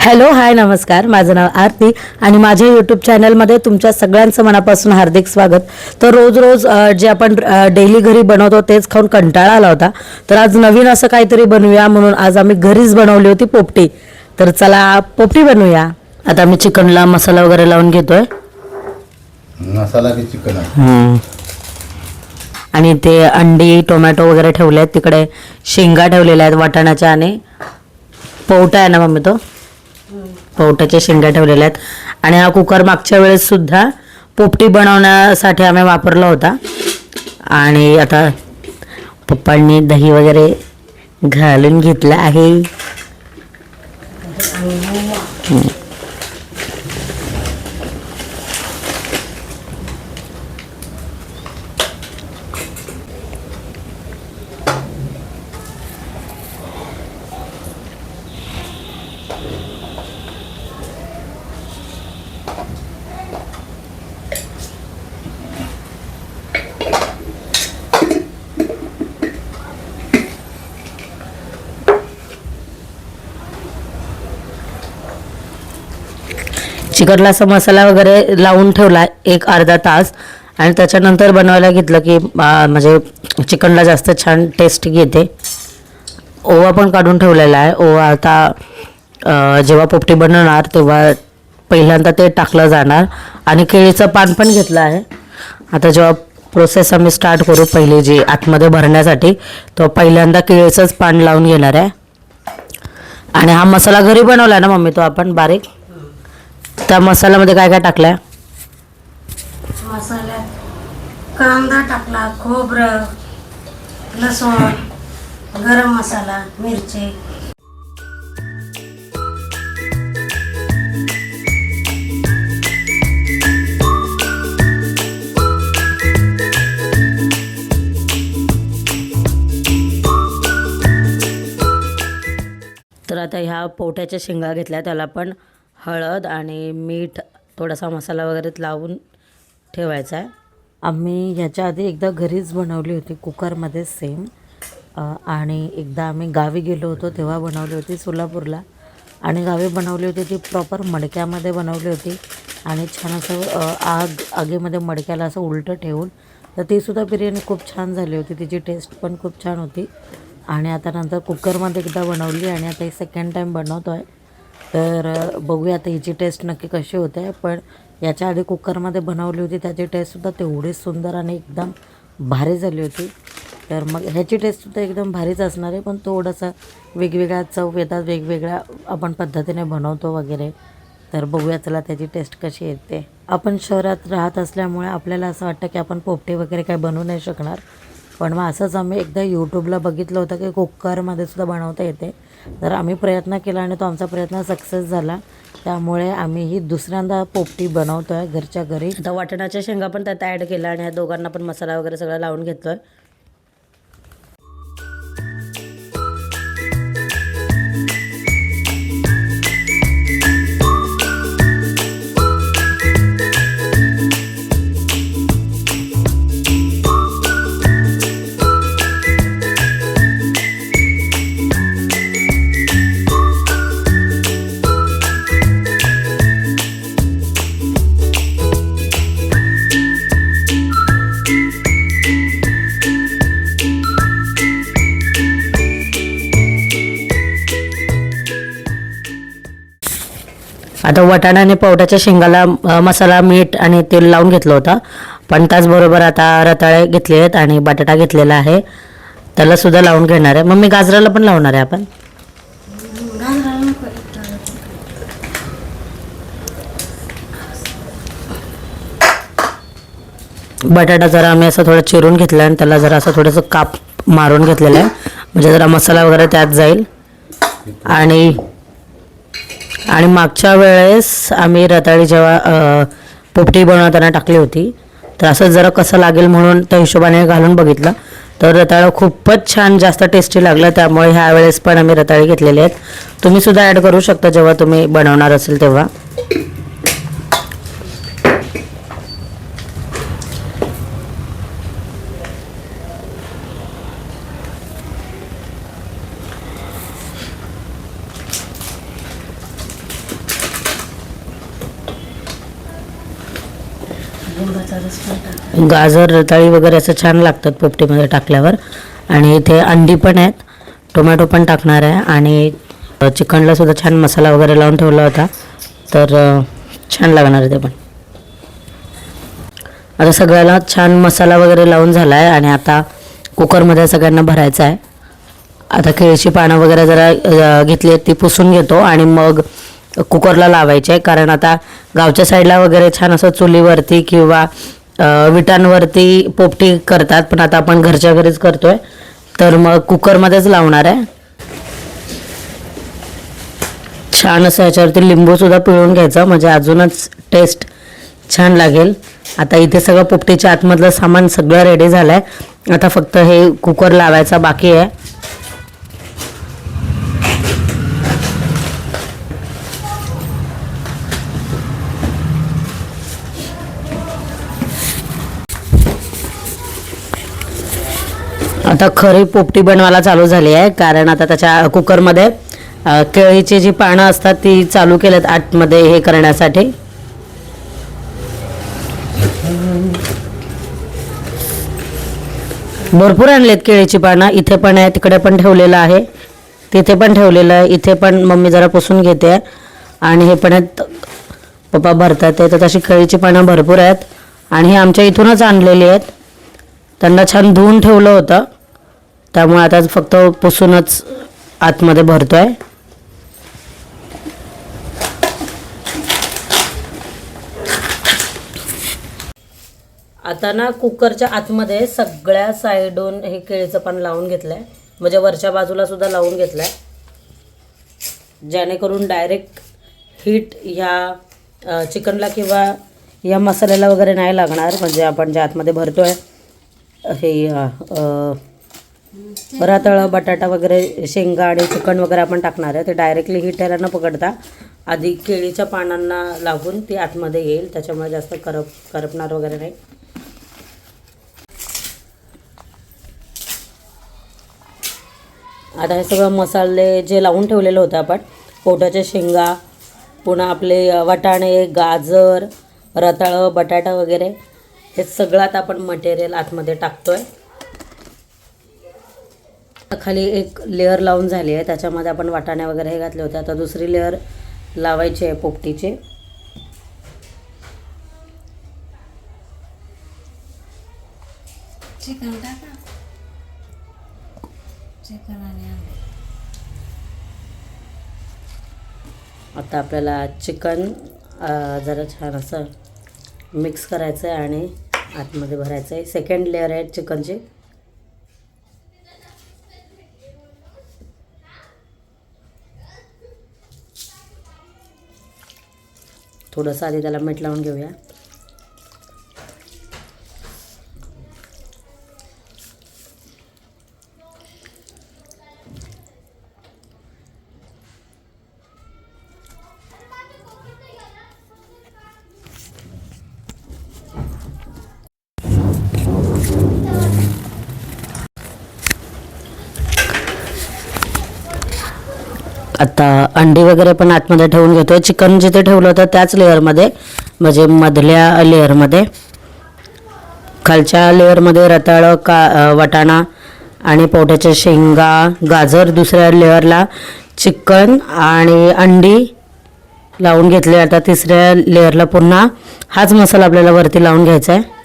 Hello hi नमस्कार, माझं नाव आरती आणि माझ्या यूट्यूब चॅनलमध्ये तुमच्या सगळ्यांचं मनापासून हार्दिक स्वागत. तर रोज रोज जे आपण डेली घरी बनवतो तेच खाऊन कंटाळा आला होता. तर आज नवीन असं काहीतरी बनवूया म्हणून आज आम्ही घरीच बनवली होती पोपटी. तर चला पोपटी बनवूया. आता आम्ही चिकनला मसाला वगैरे लावून घेतोय. मसाला की चिकन आहे. आणि ते अंडी टोमॅटो वगैरे ठेवले आहेत. तिकडे शेंगा ठेवलेल्या आहेत वाटाण्याच्या आणि पवटा आहे ना मम्मी, तो पवट्याच्या शेंगा ठेवलेल्या आहेत. आणि हा कुकर मागच्या वेळेस सुद्धा पोपटी बनवण्यासाठी आम्ही वापरला होता. आणि आता पप्पांनी दही वगैरे घालून घेतलं आहे. चिकनला असा मसाला वगैरे लावून ठेवला एक अर्धा तास. आणि त्याच्यानंतर बनवायला घेतलं की म्हणजे चिकनला जास्त छान टेस्ट येते. ओवा पण काढून ठेवलेला आहे. ओवा आता जेव्हा पोपटी बनवणार तेव्हा पहिल्यांदा ते टाकलं जाणार. आणि केळीचं पान पण घेतलं आहे. आता जेव्हा प्रोसेस आम्ही स्टार्ट करू पहिली जी आतमध्ये भरण्यासाठी, तो पहिल्यांदा केळीचंच पान लावून घेणार आहे. आणि हा मसाला घरी बनवला ना मम्मी, तो आपण बारीक त्या मसाल्यामध्ये काय काय टाकलाय? मसाल्यात कांदा टाकला, खोबरं, लसूण, गरम मसाला, मिरची. तर आता ह्या पोट्याच्या शेंगा घेतल्या, त्याला पण हळद आणि मीठ थोडासा मसाला वगैरे लावून ठेवायचा आहे. आम्ही ह्याच्या आधी एकदा घरीच बनवली होती कुकरमध्ये सेम. आणि एकदा आम्ही गावी गेलो होतो तेव्हा बनवली होती सोलापूरला. आणि गावी बनवली होती ती प्रॉपर मडक्यामध्ये बनवली होती. आणि छान असं आगीमध्ये मडक्याला असं उलटं ठेवून, तर तीसुद्धा बिर्याणी खूप छान झाली होती. तिची टेस्ट पण खूप छान होती. आणि आता नंतर कुकरमध्ये एकदा बनवली आणि आता एक सेकंड टाईम बनवतो आहे. तर बघूया आता हिची टेस्ट नक्की कशी होते. पण याच्या आधी कुकरमध्ये बनवली होती त्याची टेस्टसुद्धा तेवढीच सुंदर आणि एकदम भारी झाली होती. तर मग ह्याची टेस्टसुद्धा एकदम भारीच असणार आहे. पण थोडंसं वेगवेगळ्या चव येतात, वेगवेगळ्या आपण पद्धतीने बनवतो वगैरे. तर बघूया चला त्याची टेस्ट कशी येते. आपण शहरात राहत असल्यामुळे आपल्याला असं वाटतं की आपण पोपटी वगैरे काय बनवू नाही शकणार. पण मग असंच आम्ही एकदा यूट्यूबला बघितलं होतं की कुकरमध्ये सुद्धा बनवता येते. तर आम्ही प्रयत्न केला आणि तो आमचा प्रयत्न सक्सेस झाला. त्यामुळे आम्ही ही दुसऱ्यांदा पोपटी बनवतो आहे घरच्या घरी. आता वाटणाच्या शेंगा पण त्यात ॲड केला आणि ह्या दोघांना पण मसाला वगैरे सगळं लावून घेतलो आहे. आता वाटाणा आणि पवट्याच्या शेंगाला मसाला, मीठ आणि तेल लावून घेतलं होतं. पण त्याचबरोबर आता रताळे घेतले आहेत आणि बटाटा घेतलेला आहे, त्याला सुद्धा लावून घेणार आहे. मग मी गाजराला पण लावणार आहे आपण. बटाटा जरा आम्ही असं थोडं चिरून घेतलं आणि त्याला जरा असं थोडंसं काप मारून घेतलेलं आहे, म्हणजे जरा मसाला वगैरे त्यात जाईल. आणि मागच्या वेळेस आम्ही रताळी जेव्हा पोपटी बनवताना टाकली होती, तर असं जरा कसं लागेल म्हणून त्या हिशोबाने घालून बघितलं. तर रताळं खूपच छान जास्त टेस्टी लागलं. त्यामुळे ह्या वेळेस पण आम्ही रताळी घेतलेले आहेत. तुम्ही सुद्धा ॲड करू शकता जेव्हा तुम्ही बनवणार असेल तेव्हा. लिंबाचा रस पण टाक. गाजर रताळी वगैरे असं छान लागतात पोपटीमध्ये टाकल्यावर. आणि इथे अंडी पण आहेत, टोमॅटो पण टाकणार आहे आणि चिकनला सुद्धा छान मसाला वगैरे लावून ठेवला होता, तर छान लागणार आहे ते पण. आता सगळ्याला छान मसाला वगैरे लावून झाला आहे आणि आता कुकरमध्ये सगळ्यांना भरायचं आहे. आता केळीची पानं वगैरे जरा घेतली आहेत ती पुसून घेतो आणि मग कुकरला लावायचे आहे. कारण आता गावच्या साईडला वगैरे छान असं चुलीवरती किंवा विटांवरती पोपटी करतात, पण आता आपण घरच्या घरीच करतोय, तर मग कुकरमध्येच लावणार आहे. छान असं याच्यावरती लिंबूसुद्धा पिळून घ्यायचं, म्हणजे अजूनच टेस्ट छान लागेल. आता इथे सगळं पोपटीच्या आतमधलं सामान सगळं रेडी झालं आहे. आता फक्त हे कुकर लावायचा बाकी आहे. आता खरी पोपटी बनवायला चालू झाली आहे, कारण आता त्याच्या कुकरमध्ये केळीची जी पानं असतात ती चालू केलेत आतमध्ये हे करण्यासाठी. भरपूर आणलेत केळीची पानं, इथे पण आहे, तिकडे पण ठेवलेलं आहे, तिथे पण ठेवलेलं आहे, इथे पण मम्मी जरा पुसून घेते आणि हे पण आहेत पप्पा भरतात ते. तर तशी केळीची पानं भरपूर आहेत आणि हे आमच्या इथूनच आणलेली आहेत. त्यांना छान धुवून ठेवलं होतं, त्यामुळे आता फक्त पुसूनच आतमध्ये भरतोय. आता ना कुकरच्या आतमध्ये सगळ्या साईडून हे केळीचं पान लावून घेतलंय, म्हणजे वरच्या बाजूला सुद्धा लावून घेतलंय, जेणेकरून डायरेक्ट हीट ह्या चिकनला किंवा या मसाल्याला वगैरे नाही लागणार. म्हणजे आपण ज्या आतमध्ये भरतोय हे रताळं, बटाटा वगैरे, शेंगा आणि चिकन वगैरे आपण टाकणार आहे, ते डायरेक्टली हीट याला न पकडता आधी केळीच्या पानांना लागून ती आतमध्ये येईल, त्याच्यामुळे जास्त करपणार वगैरे नाही. आता हे सगळं मसाले जे लावून ठेवलेलं होतं आपण, पोटाच्या शेंगा, पुन्हा आपले वाटाणे, गाजर, रताळं, बटाटा वगैरे, हे सगळं आता आपण मटेरियल आतमध्ये टाकतोय. खाली एक लेअर लावून झाली आहे, त्याच्यामध्ये आपण वाटाणे वगैरे हे घातले होते. आता दुसरी लेअर लावायची आहे पोपटीची. चिकन टाका. चिकन आणि अंडे. आता आपल्याला चिकन जरा छान असं मिक्स करायचं आहे आणि आतमध्ये भरायचं आहे. सेकंड लेअर आहे चिकनची. थोडंसं आधी त्याला मीठ लावून घेऊया. आता अंडी वगैरे पण आतमध्ये ठेवून घेतोय. चिकन जिथे ठेवलं होतं त्याच लेअरमध्ये, म्हणजे मधल्या लेअरमध्ये. खालच्या लेअरमध्ये रताळं, वाटाणा आणि पोटाच्या शेंगा, गाजर. दुसऱ्या लेअरला चिकन आणि अंडी लावून घेतले. आता तिसऱ्या लेअरला पुन्हा हाच मसाला आपल्याला वरती लावून घ्यायचा आहे.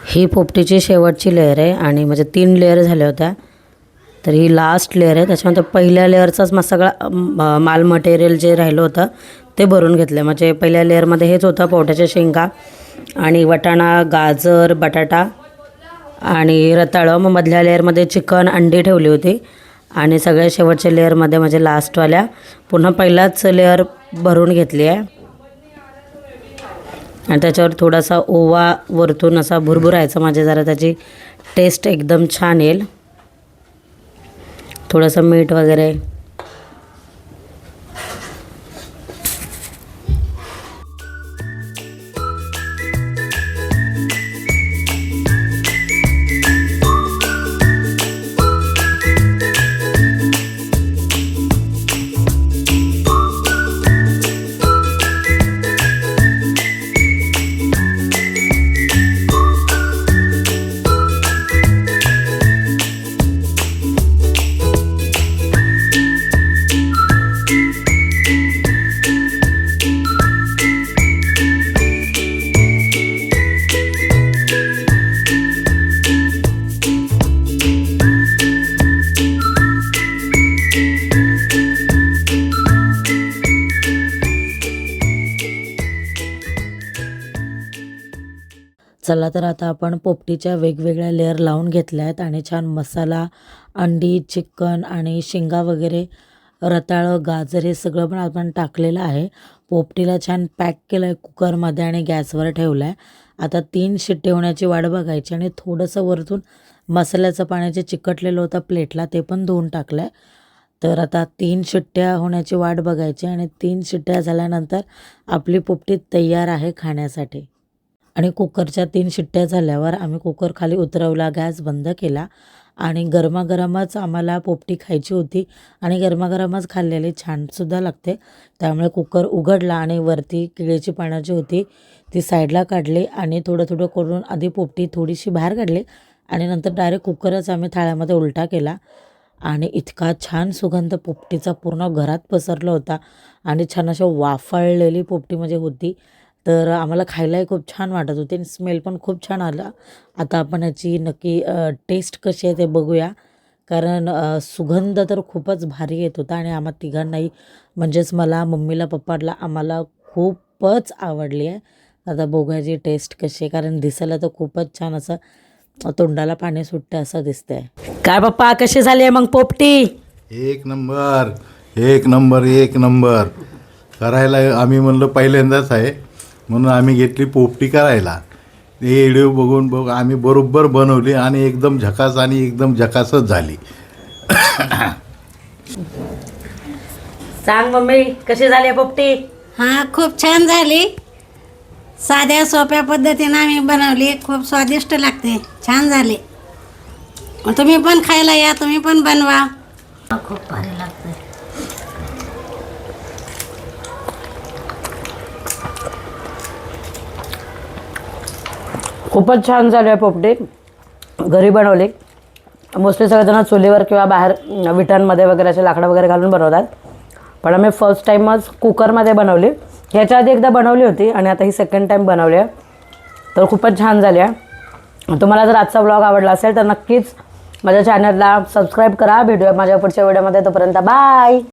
ही पोपटीची शेवटची लेअर आहे आणि म्हणजे 3 लेअर झाल्या होत्या, तर ही लास्ट लेअर आहे. त्याच्यानंतर पहिल्या लेअरचाच मग सगळा माल मटेरियल जे राहिलं होतं ते भरून घेतलं. म्हणजे पहिल्या लेअरमध्ये हेच होतं, पोटाच्या शेंगा आणि वाटाणा, गाजर, बटाटा आणि रताळं. मग मधल्या लेअरमध्ये चिकन, अंडी ठेवली होती आणि सगळ्या शेवटच्या लेअरमध्ये म्हणजे लास्टवाल्या पुन्हा पहिलाच लेअर भरून घेतली आहे. आणि त्याच्यावर थोडासा ओवा वरतून असा भुरभुरायचा, म्हणजे जरा त्याची टेस्ट एकदम छान येईल. थोडंसं मीठ वगैरे. चला तर आता आपण पोपटीच्या वेगवेगळ्या लेअर लावून घेतल्या आहेत आणि छान मसाला, अंडी, चिकन आणि शेंगा वगैरे, रताळं, गाजर हे सगळं पण आपण टाकलेलं आहे. पोपटीला छान पॅक केलं आहे कुकरमध्ये आणि गॅसवर ठेवलं आहे. आता 3 शिट्टे होण्याची वाट बघायची आणि थोडंसं वरतून मसाल्याचं पाण्याचे चिकटलेलं होतं प्लेटला ते पण धुवून टाकलं आहे. तर आता 3 शिट्ट्या होण्याची वाट बघायची आणि 3 शिट्ट्या झाल्यानंतर आपली पोपटी तयार आहे खाण्यासाठी. आणि कुकरच्या 3 शिट्ट्या झाल्यावर आम्ही कुकर खाली उतरवला, गॅस बंद केला आणि गरमागरमच आम्हाला पोपटी खायची होती आणि गरमागरमच खाल्लेली छानसुद्धा लागते. त्यामुळे कुकर उघडला आणि वरती केळीची पानं जी होती ती साईडला काढली आणि थोडं थोडं करून आधी पोपटी थोडीशी बाहेर काढली आणि नंतर डायरेक्ट कुकरच आम्ही थाळ्यामध्ये उलटा केला आणि इतका छान सुगंध पोपटीचा पूर्ण घरात पसरला होता आणि छान अशा वाफाळलेली पोपटी म्हणजे होती. तर आम्हाला खायलाही खूप छान वाटत होते आणि स्मेल पण खूप छान आला. आता आपण याची नक्की टेस्ट कशी आहे ते बघूया, कारण सुगंध तर खूपच भारी येत होता आणि आम्हा तिघांनाही म्हणजेच मला, मम्मीला, पप्पाला आम्हाला खूपच आवडली आहे. आता बघूयाची टेस्ट कशी आहे, कारण दिसायला तर खूपच छान असं तोंडाला पाणी सुटते असं दिसतंय. काय पप्पा कशी झाली आहे मग पोपटी? एक नंबर, एक नंबर, एक नंबर. करायला आम्ही म्हणलं पहिल्यांदाच आहे म्हणून आम्ही घेतली पोपटी करायला. हे व्हिडिओ बघून आम्ही बरोबर बनवली आणि एकदम झकास आणि एकदम झकासच झाली. सांग मम्मी कशी झाली आहे पोपटी? हा, खूप छान झाली. साध्या सोप्या पद्धतीनं आम्ही बनवली. खूप स्वादिष्ट लागते. छान झाली. तुम्ही पण खायला या, तुम्ही पण बनवा. खूप भारी लागते. खूपच छान झाली आहे पोपटी. घरी बनवली. मोस्टली सगळेजण चुलीवर किंवा बाहेर विटांमध्ये वगैरे असे लाकडं वगैरे घालून बनवतात, पण आम्ही फर्स्ट टाईमच कुकरमध्ये बनवली. ह्याच्या आधी एकदा बनवली होती आणि आता ही सेकंड टाईम बनवली आहे. तर खूपच छान झाली आहे. तुम्हाला जर आजचा ब्लॉग आवडला असेल तर नक्कीच माझ्या चॅनलला सबस्क्राईब करा. भेटूया माझ्या पुढच्या व्हिडिओमध्ये. तोपर्यंत बाय.